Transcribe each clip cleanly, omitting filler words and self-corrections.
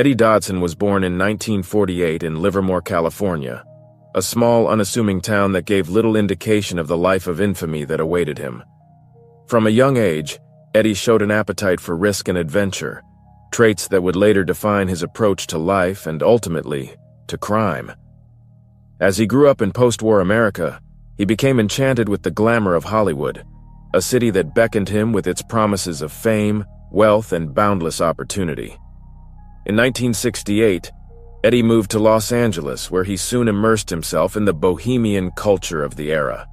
Eddie Dodson was born in 1948 in Livermore, California, a small, unassuming town that gave little indication of the life of infamy that awaited him. From a young age, Eddie showed an appetite for risk and adventure, traits that would later define his approach to life and ultimately, to crime. As he grew up in post-war America, he became enchanted with the glamour of Hollywood, a city that beckoned him with its promises of fame, wealth, and boundless opportunity. In 1968, Eddie moved to Los Angeles, where he soon immersed himself in the bohemian culture of the era.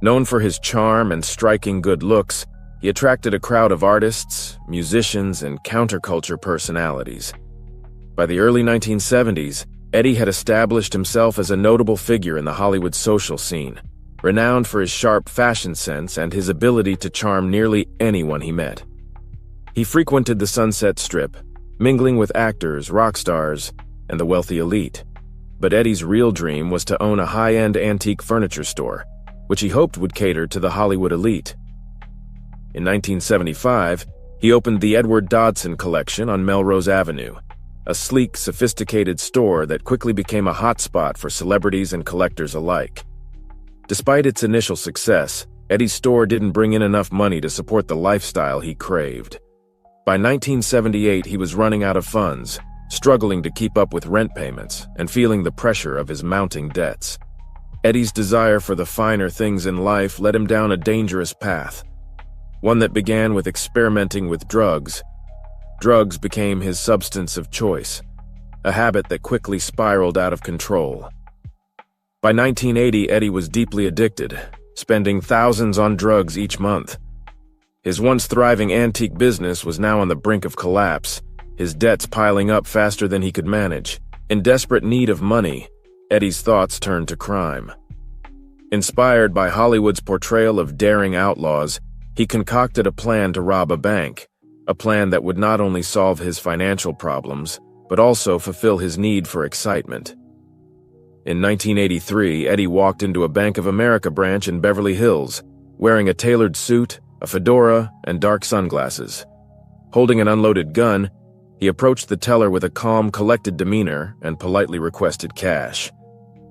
Known for his charm and striking good looks, he attracted a crowd of artists, musicians, and counterculture personalities. By the early 1970s, Eddie had established himself as a notable figure in the Hollywood social scene, renowned for his sharp fashion sense and his ability to charm nearly anyone he met. He frequented the Sunset Strip, mingling with actors, rock stars, and the wealthy elite. But Eddie's real dream was to own a high-end antique furniture store, which he hoped would cater to the Hollywood elite. In 1975, he opened the Edward Dodson Collection on Melrose Avenue, a sleek, sophisticated store that quickly became a hotspot for celebrities and collectors alike. Despite its initial success, Eddie's store didn't bring in enough money to support the lifestyle he craved. By 1978, he was running out of funds, struggling to keep up with rent payments, and feeling the pressure of his mounting debts. Eddie's desire for the finer things in life led him down a dangerous path, one that began with experimenting with drugs. Drugs became his substance of choice, a habit that quickly spiraled out of control. By 1980, Eddie was deeply addicted, spending thousands on drugs each month. His once thriving antique business was now on the brink of collapse, his debts piling up faster than he could manage. In desperate need of money, Eddie's thoughts turned to crime. Inspired by Hollywood's portrayal of daring outlaws, he concocted a plan to rob a bank, a plan that would not only solve his financial problems, but also fulfill his need for excitement. In 1983, Eddie walked into a Bank of America branch in Beverly Hills, wearing a tailored suit, a fedora, and dark sunglasses. Holding an unloaded gun, he approached the teller with a calm, collected demeanor and politely requested cash.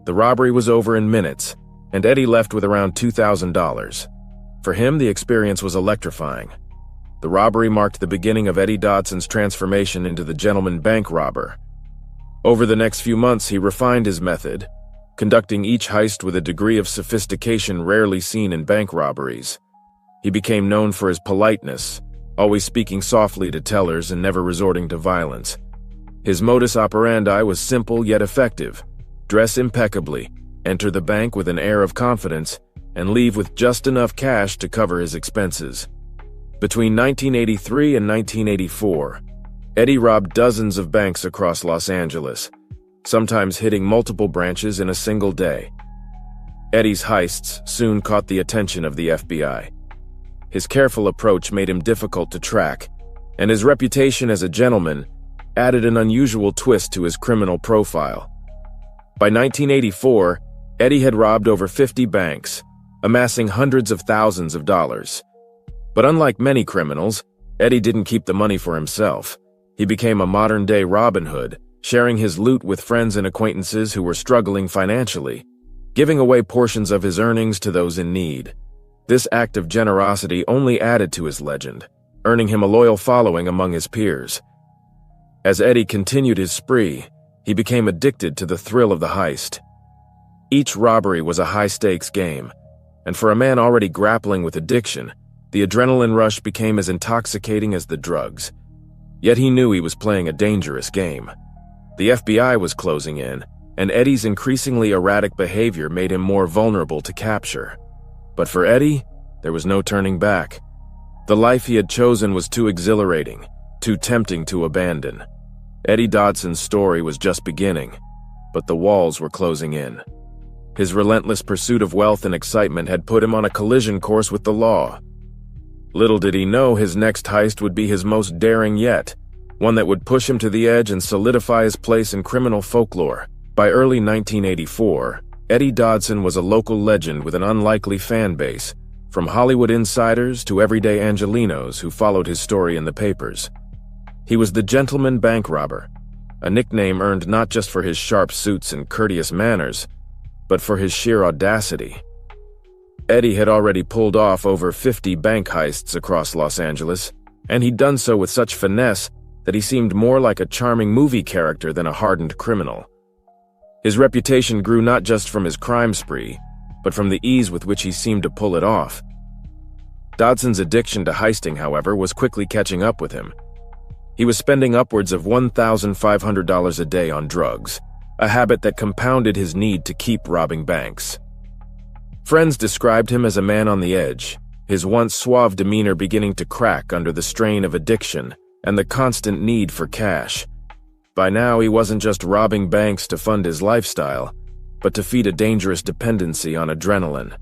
The robbery was over in minutes, and Eddie left with around $2,000. For him, the experience was electrifying. The robbery marked the beginning of Eddie Dodson's transformation into the gentleman bank robber. Over the next few months, he refined his method, conducting each heist with a degree of sophistication rarely seen in bank robberies. He became known for his politeness, always speaking softly to tellers and never resorting to violence. His modus operandi was simple yet effective: dress impeccably, enter the bank with an air of confidence, and leave with just enough cash to cover his expenses. Between 1983 and 1984, Eddie robbed dozens of banks across Los Angeles, sometimes hitting multiple branches in a single day. Eddie's heists soon caught the attention of the FBI. His careful approach made him difficult to track, and his reputation as a gentleman added an unusual twist to his criminal profile. By 1984, Eddie had robbed over 50 banks, amassing hundreds of thousands of dollars. But unlike many criminals, Eddie didn't keep the money for himself. He became a modern-day Robin Hood, sharing his loot with friends and acquaintances who were struggling financially, giving away portions of his earnings to those in need. This act of generosity only added to his legend, earning him a loyal following among his peers. As Eddie continued his spree, he became addicted to the thrill of the heist. Each robbery was a high-stakes game, and for a man already grappling with addiction, the adrenaline rush became as intoxicating as the drugs. Yet he knew he was playing a dangerous game. The FBI was closing in, and Eddie's increasingly erratic behavior made him more vulnerable to capture. But for Eddie, there was no turning back. The life he had chosen was too exhilarating, too tempting to abandon. Eddie Dodson's story was just beginning, but the walls were closing in. His relentless pursuit of wealth and excitement had put him on a collision course with the law. Little did he know his next heist would be his most daring yet, one that would push him to the edge and solidify his place in criminal folklore. By early 1984, Eddie Dodson was a local legend with an unlikely fan base, from Hollywood insiders to everyday Angelenos who followed his story in the papers. He was the gentleman bank robber, a nickname earned not just for his sharp suits and courteous manners, but for his sheer audacity. Eddie had already pulled off over 50 bank heists across Los Angeles, and he'd done so with such finesse that he seemed more like a charming movie character than a hardened criminal. His reputation grew not just from his crime spree, but from the ease with which he seemed to pull it off. Dodson's addiction to heisting, however, was quickly catching up with him. He was spending upwards of $1,500 a day on drugs, a habit that compounded his need to keep robbing banks. Friends described him as a man on the edge, his once suave demeanor beginning to crack under the strain of addiction and the constant need for cash. By now, he wasn't just robbing banks to fund his lifestyle, but to feed a dangerous dependency on adrenaline.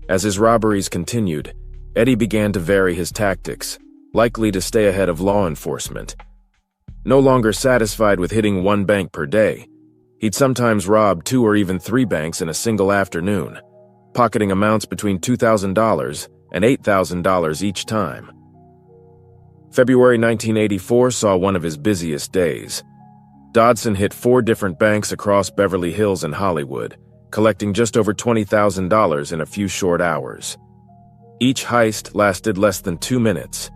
As his robberies continued, Eddie began to vary his tactics, likely to stay ahead of law enforcement. No longer satisfied with hitting one bank per day, he'd sometimes rob 2 or even 3 banks in a single afternoon, pocketing amounts between $2,000 and $8,000 each time. February 1984 saw one of his busiest days. Dodson hit 4 different banks across Beverly Hills and Hollywood, collecting just over $20,000 in a few short hours. Each heist lasted less than 2 minutes,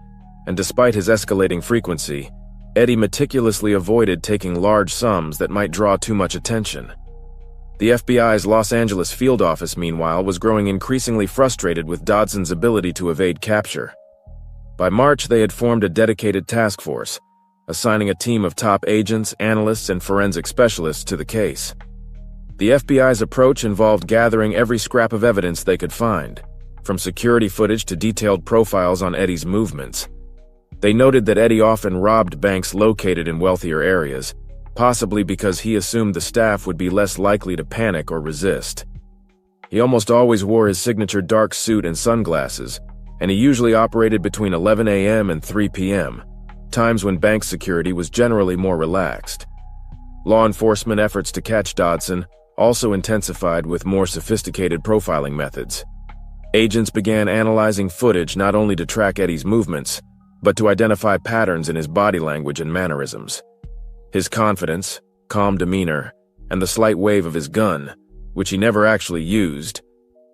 and despite his escalating frequency, Eddie meticulously avoided taking large sums that might draw too much attention. The FBI's Los Angeles field office, meanwhile, was growing increasingly frustrated with Dodson's ability to evade capture. By March, they had formed a dedicated task force, assigning a team of top agents, analysts, and forensic specialists to the case. The FBI's approach involved gathering every scrap of evidence they could find, from security footage to detailed profiles on Eddie's movements. They noted that Eddie often robbed banks located in wealthier areas, possibly because he assumed the staff would be less likely to panic or resist. He almost always wore his signature dark suit and sunglasses, and he usually operated between 11 a.m. and 3 p.m., times when bank security was generally more relaxed. Law enforcement efforts to catch Dodson also intensified with more sophisticated profiling methods. Agents began analyzing footage not only to track Eddie's movements, but to identify patterns in his body language and mannerisms. His confidence, calm demeanor, and the slight wave of his gun, which he never actually used,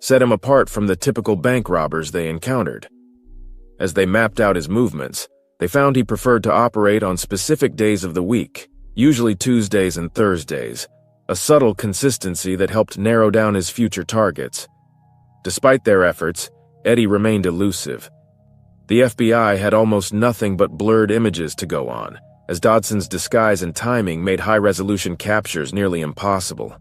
set him apart from the typical bank robbers they encountered. As they mapped out his movements, they found he preferred to operate on specific days of the week, usually Tuesdays and Thursdays, a subtle consistency that helped narrow down his future targets. Despite their efforts, Eddie remained elusive. The FBI had almost nothing but blurred images to go on, as Dodson's disguise and timing made high-resolution captures nearly impossible.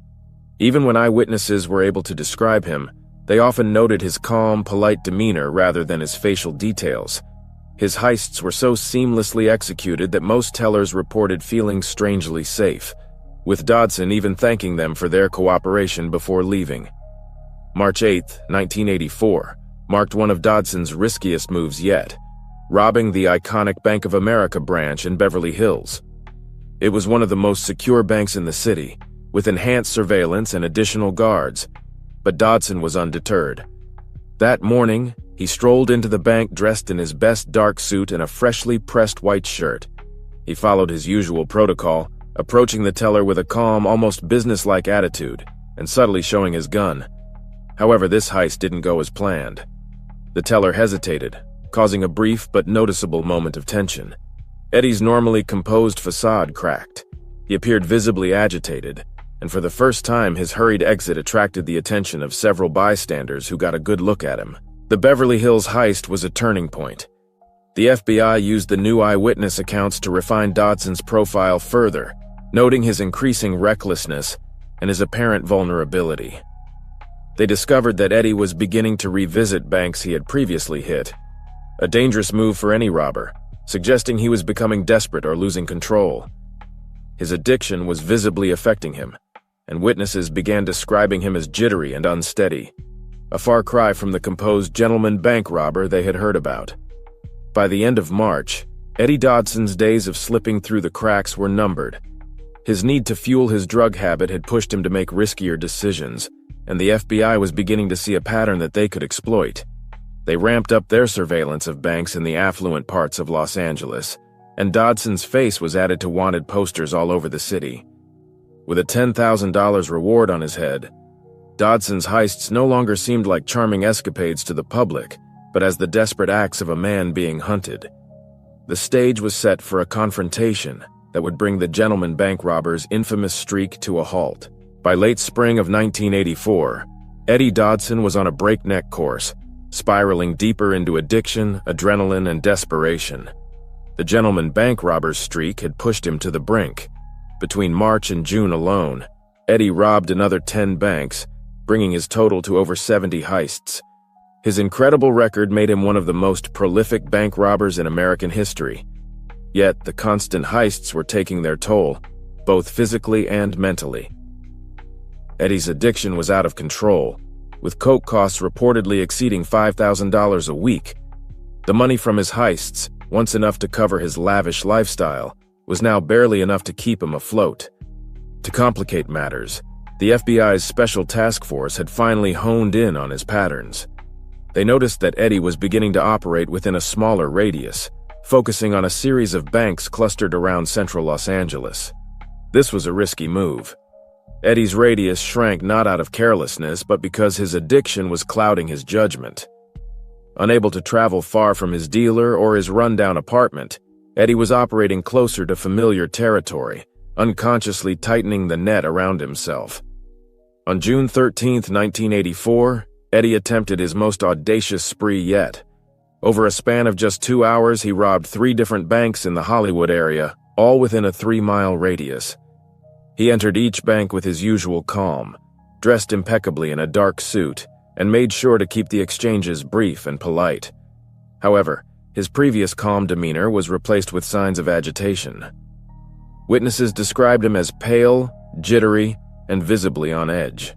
Even when eyewitnesses were able to describe him, they often noted his calm, polite demeanor rather than his facial details. His heists were so seamlessly executed that most tellers reported feeling strangely safe, with Dodson even thanking them for their cooperation before leaving. March 8, 1984, marked one of Dodson's riskiest moves yet, robbing the iconic Bank of America branch in Beverly Hills. It was one of the most secure banks in the city, with enhanced surveillance and additional guards, but Dodson was undeterred. That morning, he strolled into the bank dressed in his best dark suit and a freshly pressed white shirt. He followed his usual protocol, approaching the teller with a calm, almost businesslike attitude, and subtly showing his gun. However, this heist didn't go as planned. The teller hesitated, causing a brief but noticeable moment of tension. Eddie's normally composed facade cracked. He appeared visibly agitated, and for the first time his hurried exit attracted the attention of several bystanders who got a good look at him. The Beverly Hills heist was a turning point. The FBI used the new eyewitness accounts to refine Dodson's profile further, noting his increasing recklessness and his apparent vulnerability. They discovered that Eddie was beginning to revisit banks he had previously hit, a dangerous move for any robber, suggesting he was becoming desperate or losing control. His addiction was visibly affecting him, and witnesses began describing him as jittery and unsteady, a far cry from the composed gentleman bank robber they had heard about. By the end of March, Eddie Dodson's days of slipping through the cracks were numbered. His need to fuel his drug habit had pushed him to make riskier decisions, and the FBI was beginning to see a pattern that they could exploit. They ramped up their surveillance of banks in the affluent parts of Los Angeles, and Dodson's face was added to wanted posters all over the city. With a $10,000 reward on his head, Dodson's heists no longer seemed like charming escapades to the public, but as the desperate acts of a man being hunted. The stage was set for a confrontation that would bring the gentleman bank robber's infamous streak to a halt. By late spring of 1984, Eddie Dodson was on a breakneck course, spiraling deeper into addiction, adrenaline, and desperation. The gentleman bank robber's streak had pushed him to the brink. Between March and June alone, Eddie robbed another 10 banks, bringing his total to over 70 heists. His incredible record made him one of the most prolific bank robbers in American history. Yet, the constant heists were taking their toll, both physically and mentally. Eddie's addiction was out of control, with coke costs reportedly exceeding $5,000 a week. The money from his heists, once enough to cover his lavish lifestyle, was now barely enough to keep him afloat. To complicate matters, the FBI's Special Task Force had finally honed in on his patterns. They noticed that Eddie was beginning to operate within a smaller radius, focusing on a series of banks clustered around central Los Angeles. This was a risky move. Eddie's radius shrank not out of carelessness, but because his addiction was clouding his judgment. Unable to travel far from his dealer or his rundown apartment, Eddie was operating closer to familiar territory, unconsciously tightening the net around himself. On June 13, 1984, Eddie attempted his most audacious spree yet. Over a span of just 2 hours, he robbed 3 different banks in the Hollywood area, all within a 3-mile radius. He entered each bank with his usual calm, dressed impeccably in a dark suit, and made sure to keep the exchanges brief and polite. However, his previous calm demeanor was replaced with signs of agitation. Witnesses described him as pale, jittery, and visibly on edge.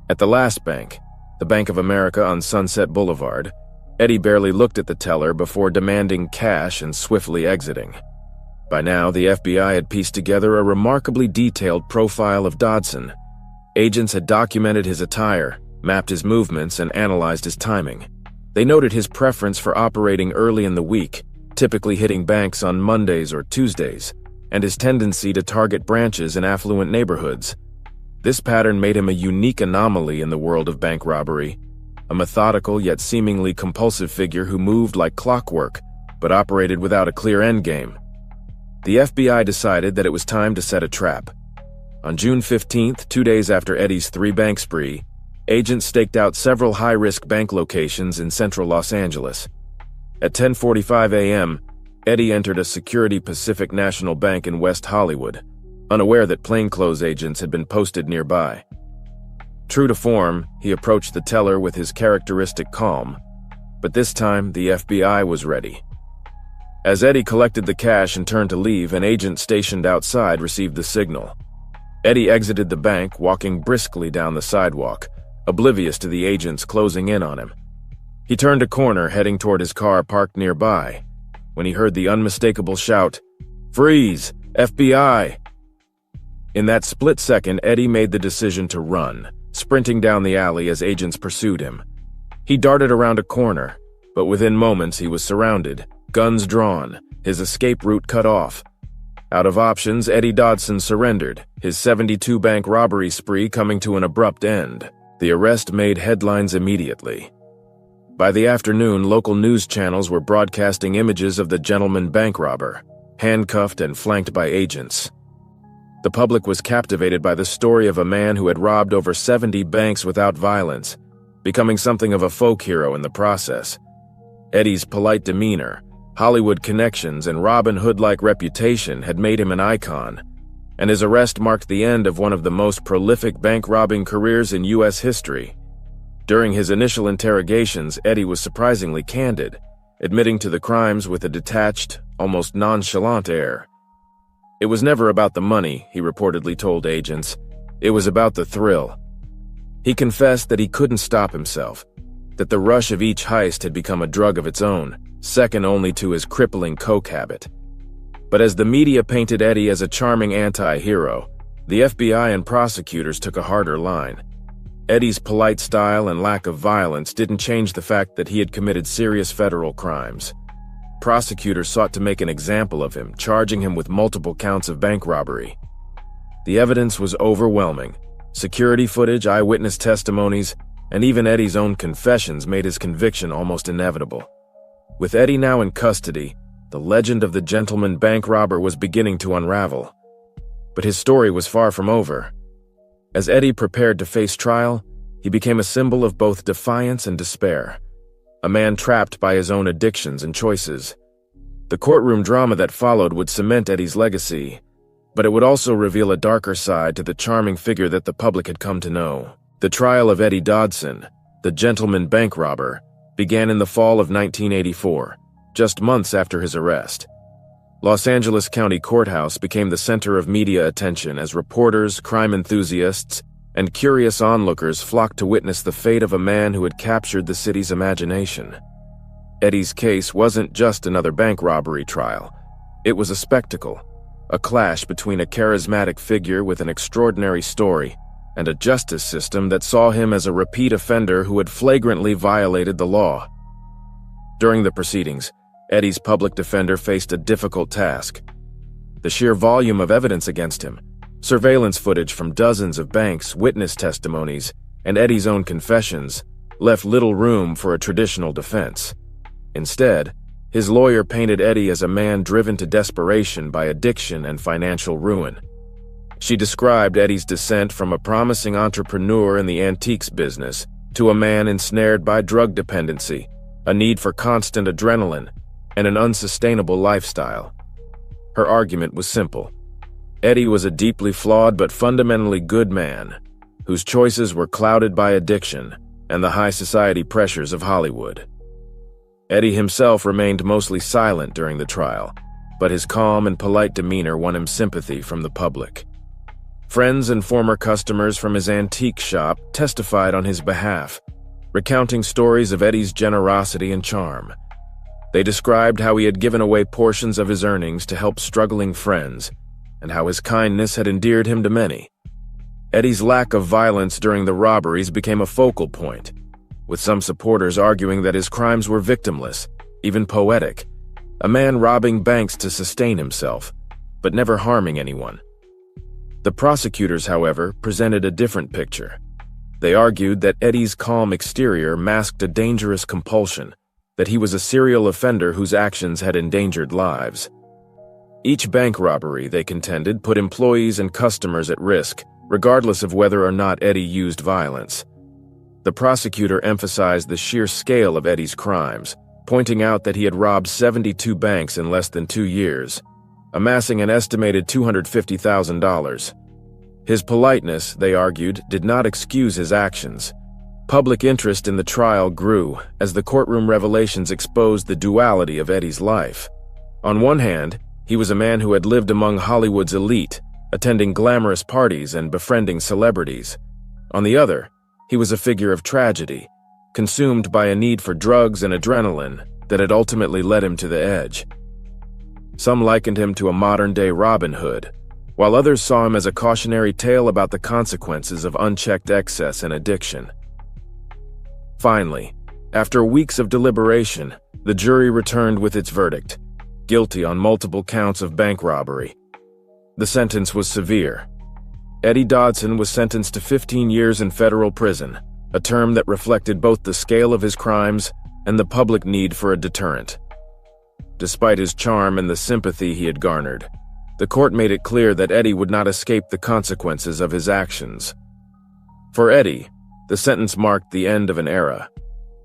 At the last bank, the Bank of America on Sunset Boulevard, Eddie barely looked at the teller before demanding cash and swiftly exiting. By now, the FBI had pieced together a remarkably detailed profile of Dodson. Agents had documented his attire, mapped his movements, and analyzed his timing. They noted his preference for operating early in the week, typically hitting banks on Mondays or Tuesdays, and his tendency to target branches in affluent neighborhoods. This pattern made him a unique anomaly in the world of bank robbery, a methodical yet seemingly compulsive figure who moved like clockwork, but operated without a clear endgame. The FBI decided that it was time to set a trap. On June 15th, 2 days after Eddie's 3-bank spree, agents staked out several high-risk bank locations in central Los Angeles. At 10:45 a.m., Eddie entered a Security Pacific National Bank in West Hollywood, unaware that plainclothes agents had been posted nearby. True to form, he approached the teller with his characteristic calm, but this time the FBI was ready. As Eddie collected the cash and turned to leave, an agent stationed outside received the signal. Eddie exited the bank, walking briskly down the sidewalk, oblivious to the agents closing in on him. He turned a corner, heading toward his car parked nearby, when he heard the unmistakable shout, "Freeze! FBI!" In that split second, Eddie made the decision to run, sprinting down the alley as agents pursued him. He darted around a corner, but within moments he was surrounded, guns drawn, his escape route cut off. Out of options, Eddie Dodson surrendered, his 72-bank robbery spree coming to an abrupt end. The arrest made headlines immediately. By the afternoon, local news channels were broadcasting images of the gentleman bank robber, handcuffed and flanked by agents. The public was captivated by the story of a man who had robbed over 70 banks without violence, becoming something of a folk hero in the process. Eddie's polite demeanor, Hollywood connections, and Robin Hood-like reputation had made him an icon, and his arrest marked the end of one of the most prolific bank-robbing careers in U.S. history. During his initial interrogations, Eddie was surprisingly candid, admitting to the crimes with a detached, almost nonchalant air. It was never about the money, he reportedly told agents. It was about the thrill. He confessed that he couldn't stop himself, that the rush of each heist had become a drug of its own, second only to his crippling coke habit. But as the media painted Eddie as a charming anti-hero, the FBI and prosecutors took a harder line. Eddie's polite style and lack of violence didn't change the fact that he had committed serious federal crimes. prosecutors sought to make an example of him, charging him with multiple counts of bank robbery. The evidence was overwhelming. Security footage, eyewitness testimonies, and even Eddie's own confessions made his conviction almost inevitable. With Eddie now in custody, the legend of the gentleman bank robber was beginning to unravel. But his story was far from over. As Eddie prepared to face trial, he became a symbol of both defiance and despair, a man trapped by his own addictions and choices. The courtroom drama that followed would cement Eddie's legacy, but it would also reveal a darker side to the charming figure that the public had come to know. The trial of Eddie Dodson, the gentleman bank robber, began in the fall of 1984, just months after his arrest. Los Angeles County Courthouse became the center of media attention as reporters, crime enthusiasts, and curious onlookers flocked to witness the fate of a man who had captured the city's imagination. Eddie's case wasn't just another bank robbery trial. It was a spectacle, a clash between a charismatic figure with an extraordinary story and a justice system that saw him as a repeat offender who had flagrantly violated the law. During the proceedings, Eddie's public defender faced a difficult task. The sheer volume of evidence against him, surveillance footage from dozens of banks, witness testimonies, and Eddie's own confessions, left little room for a traditional defense. Instead, his lawyer painted Eddie as a man driven to desperation by addiction and financial ruin. She described Eddie's descent from a promising entrepreneur in the antiques business to a man ensnared by drug dependency, a need for constant adrenaline, and an unsustainable lifestyle. Her argument was simple. Eddie was a deeply flawed but fundamentally good man, whose choices were clouded by addiction and the high society pressures of Hollywood. Eddie himself remained mostly silent during the trial, but his calm and polite demeanor won him sympathy from the public. Friends and former customers from his antique shop testified on his behalf, recounting stories of Eddie's generosity and charm. They described how he had given away portions of his earnings to help struggling friends, and how his kindness had endeared him to many. Eddie's lack of violence during the robberies became a focal point, with some supporters arguing that his crimes were victimless, even poetic, a man robbing banks to sustain himself, but never harming anyone. The prosecutors, however, presented a different picture. They argued that Eddie's calm exterior masked a dangerous compulsion, that he was a serial offender whose actions had endangered lives. Each bank robbery, they contended, put employees and customers at risk, regardless of whether or not Eddie used violence. The prosecutor emphasized the sheer scale of Eddie's crimes, pointing out that he had robbed 72 banks in less than 2 years, amassing an estimated $250,000. His politeness, they argued, did not excuse his actions. Public interest in the trial grew as the courtroom revelations exposed the duality of Eddie's life. On one hand, he was a man who had lived among Hollywood's elite, attending glamorous parties and befriending celebrities. On the other, he was a figure of tragedy, consumed by a need for drugs and adrenaline that had ultimately led him to the edge. Some likened him to a modern-day Robin Hood, while others saw him as a cautionary tale about the consequences of unchecked excess and addiction. Finally, after weeks of deliberation, the jury returned with its verdict, guilty on multiple counts of bank robbery. The sentence was severe. Eddie Dodson was sentenced to 15 years in federal prison, a term that reflected both the scale of his crimes and the public need for a deterrent. Despite his charm and the sympathy he had garnered, the court made it clear that Eddie would not escape the consequences of his actions. For Eddie, the sentence marked the end of an era.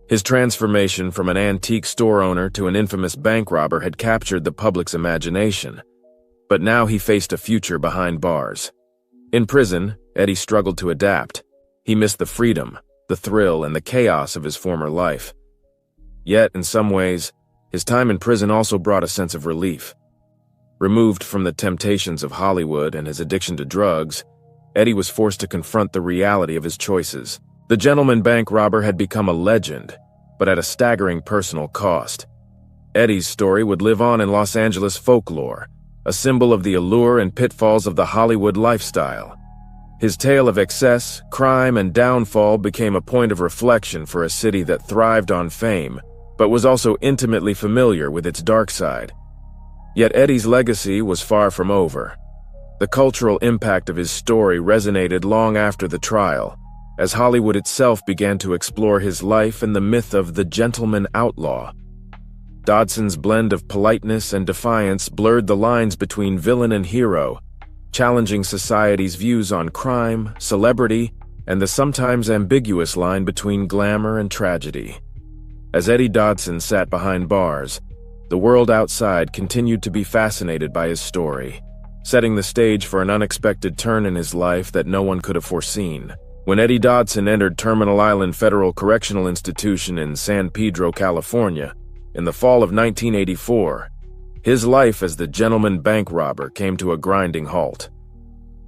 His transformation from an antique store owner to an infamous bank robber had captured the public's imagination, but now he faced a future behind bars. In prison, Eddie struggled to adapt. He missed the freedom, the thrill, and the chaos of his former life. Yet, in some ways, his time in prison also brought a sense of relief. Removed from the temptations of Hollywood and his addiction to drugs, Eddie was forced to confront the reality of his choices. The gentleman bank robber had become a legend, but at a staggering personal cost. Eddie's story would live on in Los Angeles folklore, a symbol of the allure and pitfalls of the Hollywood lifestyle. His tale of excess, crime, and downfall became a point of reflection for a city that thrived on fame, but was also intimately familiar with its dark side. Yet Eddie's legacy was far from over. The cultural impact of his story resonated long after the trial, as Hollywood itself began to explore his life and the myth of the gentleman outlaw. Dodson's blend of politeness and defiance blurred the lines between villain and hero, challenging society's views on crime, celebrity, and the sometimes ambiguous line between glamour and tragedy. As Eddie Dodson sat behind bars, the world outside continued to be fascinated by his story, setting the stage for an unexpected turn in his life that no one could have foreseen. When Eddie Dodson entered Terminal Island Federal Correctional Institution in San Pedro, California, in the fall of 1984, his life as the gentleman bank robber came to a grinding halt.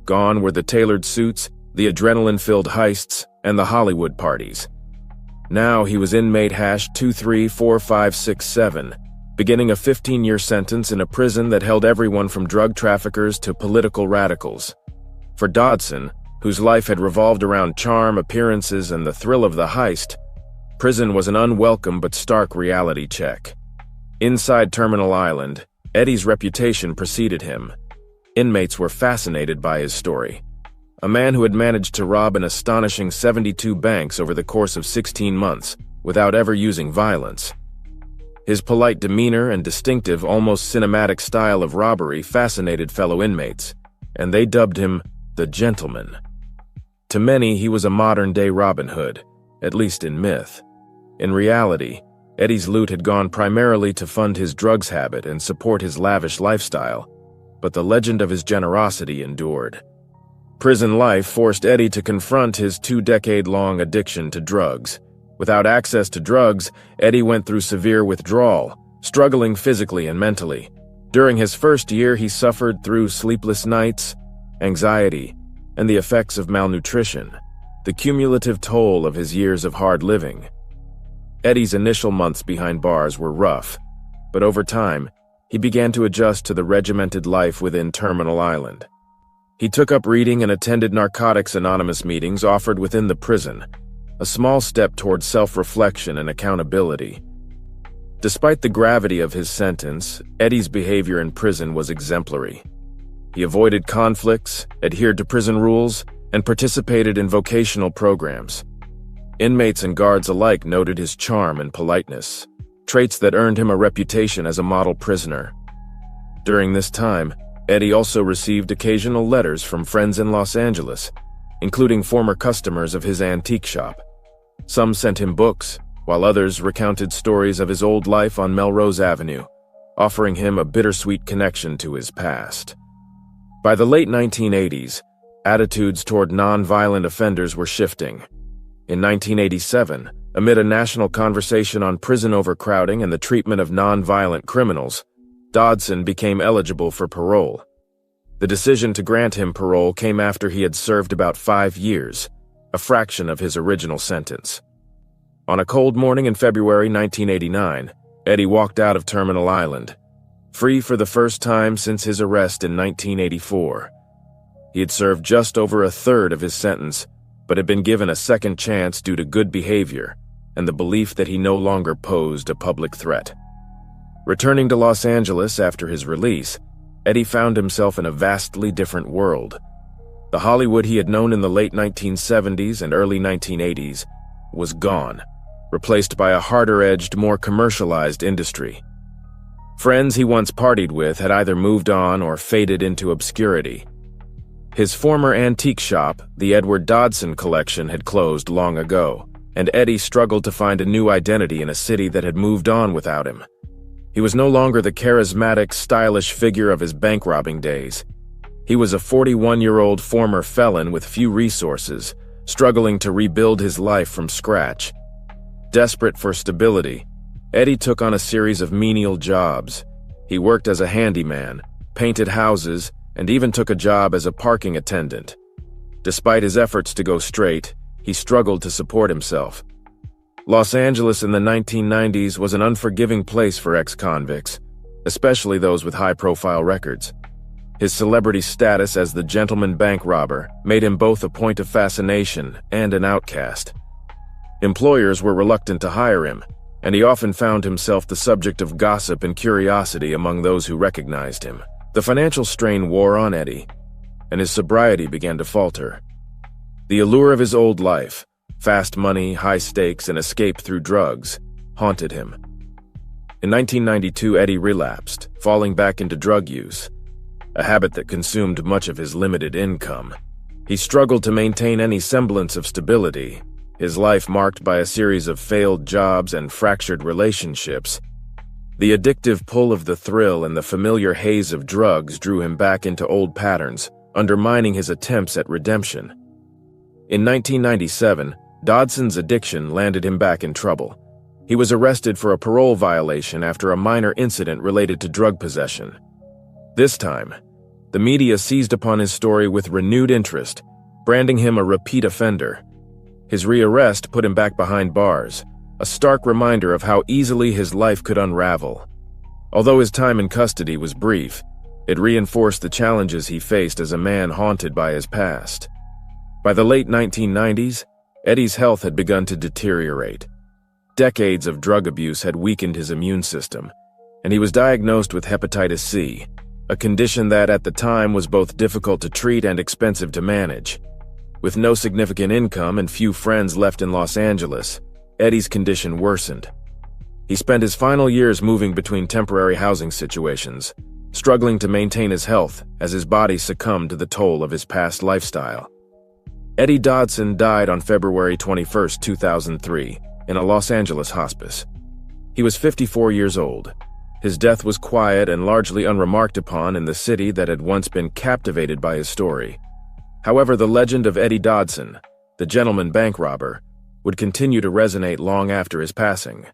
Gone were the tailored suits, the adrenaline-filled heists, and the Hollywood parties. Now he was inmate #234567, beginning a 15-year sentence in a prison that held everyone from drug traffickers to political radicals. For Dodson, whose life had revolved around charm, appearances, and the thrill of the heist, prison was an unwelcome but stark reality check. Inside Terminal Island, Eddie's reputation preceded him. Inmates were fascinated by his story. A man who had managed to rob an astonishing 72 banks over the course of 16 months without ever using violence. His polite demeanor and distinctive, almost cinematic style of robbery fascinated fellow inmates, and they dubbed him the Gentleman. To many, he was a modern-day Robin Hood, at least in myth. In reality, Eddie's loot had gone primarily to fund his drugs habit and support his lavish lifestyle, but the legend of his generosity endured. Prison life forced Eddie to confront his 2-decade-long addiction to drugs. Without access to drugs, Eddie went through severe withdrawal, struggling physically and mentally. During his first year, he suffered through sleepless nights, anxiety, and the effects of malnutrition, the cumulative toll of his years of hard living. Eddie's initial months behind bars were rough, but over time, he began to adjust to the regimented life within Terminal Island. He took up reading and attended Narcotics Anonymous meetings offered within the prison, a small step toward self-reflection and accountability. Despite the gravity of his sentence, Eddie's behavior in prison was exemplary. He avoided conflicts, adhered to prison rules, and participated in vocational programs. Inmates and guards alike noted his charm and politeness, traits that earned him a reputation as a model prisoner. During this time, Eddie also received occasional letters from friends in Los Angeles, including former customers of his antique shop. Some sent him books, while others recounted stories of his old life on Melrose Avenue, offering him a bittersweet connection to his past. By the late 1980s, attitudes toward non-violent offenders were shifting. In 1987, amid a national conversation on prison overcrowding and the treatment of non-violent criminals, Dodson became eligible for parole. The decision to grant him parole came after he had served about 5 years, a fraction of his original sentence. On a cold morning in February 1989, Eddie walked out of Terminal Island, free for the first time since his arrest in 1984. He had served just over a third of his sentence, but had been given a second chance due to good behavior and the belief that he no longer posed a public threat. Returning to Los Angeles after his release, Eddie found himself in a vastly different world. The Hollywood he had known in the late 1970s and early 1980s was gone, replaced by a harder-edged, more commercialized industry. Friends he once partied with had either moved on or faded into obscurity. His former antique shop, the Edward Dodson Collection, had closed long ago, and Eddie struggled to find a new identity in a city that had moved on without him. He was no longer the charismatic, stylish figure of his bank-robbing days. He was a 41-year-old former felon with few resources, struggling to rebuild his life from scratch. Desperate for stability, Eddie took on a series of menial jobs. He worked as a handyman, painted houses, and even took a job as a parking attendant. Despite his efforts to go straight, he struggled to support himself. Los Angeles in the 1990s was an unforgiving place for ex-convicts, especially those with high-profile records. His celebrity status as the gentleman bank robber made him both a point of fascination and an outcast. Employers were reluctant to hire him, and he often found himself the subject of gossip and curiosity among those who recognized him. The financial strain wore on Eddie, and his sobriety began to falter. The allure of his old life, fast money, high stakes, and escape through drugs, haunted him. In 1992, Eddie relapsed, falling back into drug use, a habit that consumed much of his limited income. He struggled to maintain any semblance of stability, his life marked by a series of failed jobs and fractured relationships. The addictive pull of the thrill and the familiar haze of drugs drew him back into old patterns, undermining his attempts at redemption. In 1997, Dodson's addiction landed him back in trouble. He was arrested for a parole violation after a minor incident related to drug possession. This time, the media seized upon his story with renewed interest, branding him a repeat offender. His rearrest put him back behind bars, a stark reminder of how easily his life could unravel. Although his time in custody was brief, it reinforced the challenges he faced as a man haunted by his past. By the late 1990s, Eddie's health had begun to deteriorate. Decades of drug abuse had weakened his immune system, and he was diagnosed with hepatitis C, a condition that at the time was both difficult to treat and expensive to manage. With no significant income and few friends left in Los Angeles, Eddie's condition worsened. He spent his final years moving between temporary housing situations, struggling to maintain his health as his body succumbed to the toll of his past lifestyle. Eddie Dodson died on February 21, 2003, in a Los Angeles hospice. He was 54 years old. His death was quiet and largely unremarked upon in the city that had once been captivated by his story. However, the legend of Eddie Dodson, the gentleman bank robber, would continue to resonate long after his passing.